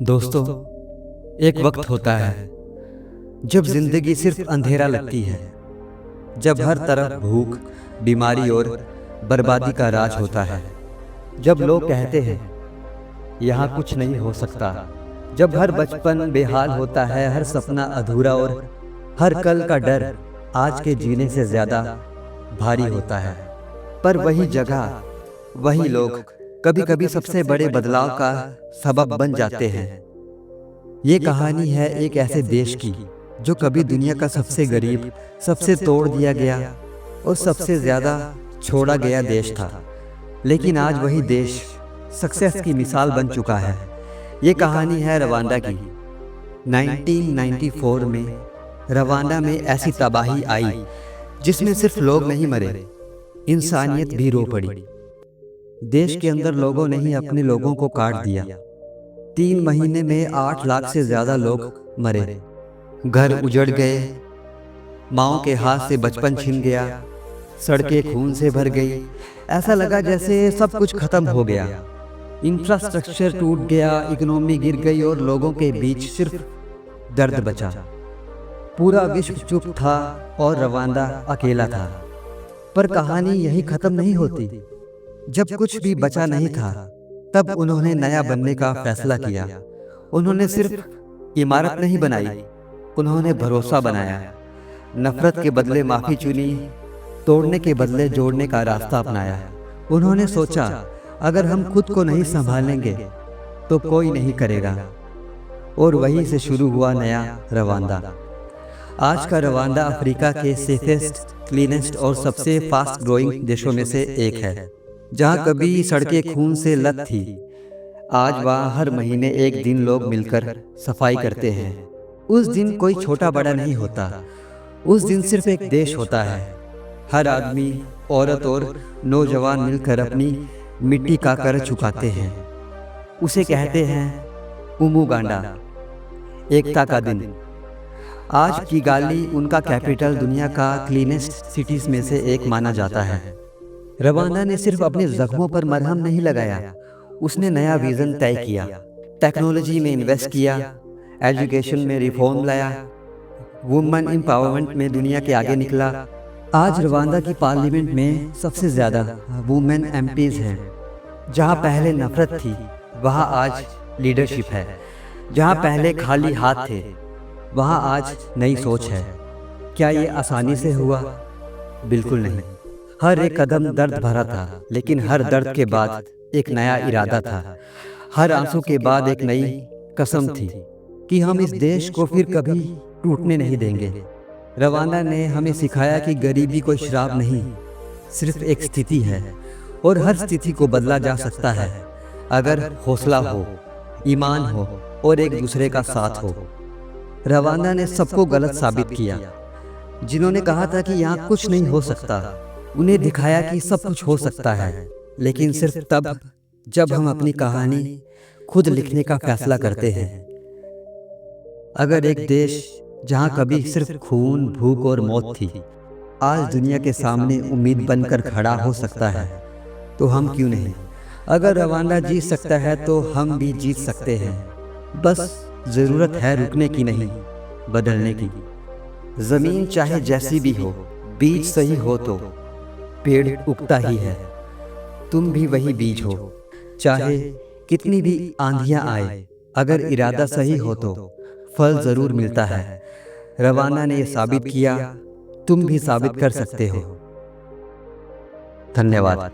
दोस्तों, एक वक्त होता है जब जिंदगी सिर्फ अंधेरा लगती है, जब हर तरफ भूख, बीमारी और बर्बादी का राज होता है, जब लोग कहते हैं यहाँ कुछ नहीं हो सकता, जब हर बचपन बेहाल होता है, हर सपना अधूरा और हर कल का डर आज के जीने से ज्यादा भारी होता है। पर वही जगह, वही लोग कभी कभी सबसे बड़े बदलाव का सबब बन जाते हैं। ये कहानी है एक ऐसे देश की जो कभी दुनिया का सबसे गरीब, सबसे तोड़ दिया गया और सबसे ज्यादा छोड़ा गया देश था, लेकिन आज वही देश सक्सेस की मिसाल बन चुका है। ये कहानी है रवांडा की। 1994 में रवांडा में ऐसी तबाही आई जिसमें सिर्फ लोग नहीं मरे, इंसानियत भी रो पड़ी। देश के अंदर लोगों ने ही अपने लोगों को काट दिया। 3 महीने में 8 लाख से ज्यादा लोग मरे, घर उजड़ गए, माओ के हाथ से बचपन छिन गया, सड़कें खून से भर गई। ऐसा लगा जैसे सब कुछ खत्म हो गया। इंफ्रास्ट्रक्चर टूट गया, इकोनॉमी गिर गई और लोगों के बीच सिर्फ दर्द बचा। पूरा विश्व चुप था और रवांडा अकेला था। पर कहानी यही खत्म नहीं होती। जब कुछ भी बचा नहीं था, तब उन्होंने नया बनने का फैसला किया। उन्होंने सिर्फ इमारत नहीं बनाई, उन्होंने भरोसा बनाया। नफरत के बदले माफी चुनी, तोड़ने के बदले जोड़ने का रास्ता अपनाया। उन्होंने सोचा, अगर हम खुद को नहीं संभालेंगे तो कोई नहीं करेगा। और वहीं से शुरू हुआ नया रवांडा। आज का रवांडा अफ्रीका के सेफेस्ट, क्लीनेस्ट और सबसे फास्ट ग्रोइंग देशों में से एक है। जहाँ कभी सड़कें खून से लत थी, आज वहाँ हर महीने एक दिन लोग मिलकर सफाई करते हैं। उस दिन कोई छोटा बड़ा नहीं होता, उस दिन सिर्फ एक देश होता है। हर आदमी, औरत और नौजवान मिलकर अपनी मिट्टी का कर्ज चुकाते हैं। उसे कहते हैं उमुगांडा, एकता का दिन। आज किगाली उनका कैपिटल दुनिया का क्लीनेस्ट सिटीज में से एक माना जाता है। रवांडा ने सिर्फ अपने जख्मों पर मरहम नहीं लगाया, उसने नया विजन तय किया। टेक्नोलॉजी में इन्वेस्ट किया, एजुकेशन में रिफॉर्म लाया, वुमेन एम्पावरमेंट में दुनिया के आगे निकला। आज रवांडा की पार्लियामेंट में सबसे ज्यादा वुमेन एमपीज हैं। जहां पहले नफरत थी, वहां आज लीडरशिप है। जहां पहले खाली हाथ थे, वहां आज नई सोच है। क्या ये आसानी से हुआ? बिल्कुल नहीं। हर एक कदम दर्द भरा था, लेकिन हर दर्द के बाद एक नया इरादा था। हर आंसू के बाद एक नई कसम थी कि हम इस देश को फिर कभी टूटने नहीं देंगे। रवांडा ने हमें सिखाया कि गरीबी कोई श्राप नहीं, सिर्फ एक स्थिति है और हर स्थिति को बदला जा सकता है अगर हौसला हो, ईमान हो और एक दूसरे का साथ हो। रवांडा ने सबको गलत साबित किया। जिन्होंने कहा था कि यहाँ कुछ नहीं हो सकता, उन्हें दिखाया कि सब कुछ हो सकता है, लेकिन सिर्फ तब जब हम अपनी कहानी खुद लिखने का फैसला करते हैं। अगर एक देश जहां कभी सिर्फ खून, भूख और मौत थी, आज दुनिया के सामने उम्मीद बनकर खड़ा हो सकता है, तो हम क्यों नहीं? अगर रवांडा जीत सकता है तो हम भी जीत सकते हैं। बस जरूरत है रुकने की नहीं, बदलने की। जमीन चाहे जैसी भी हो, बीज सही हो तो पेड़ उगता ही है। तुम भी वही बीज हो। चाहे कितनी भी आंधियां आए, अगर इरादा सही हो तो फल जरूर मिलता है। रवांडा ने यह साबित किया, तुम भी साबित कर सकते हो। धन्यवाद।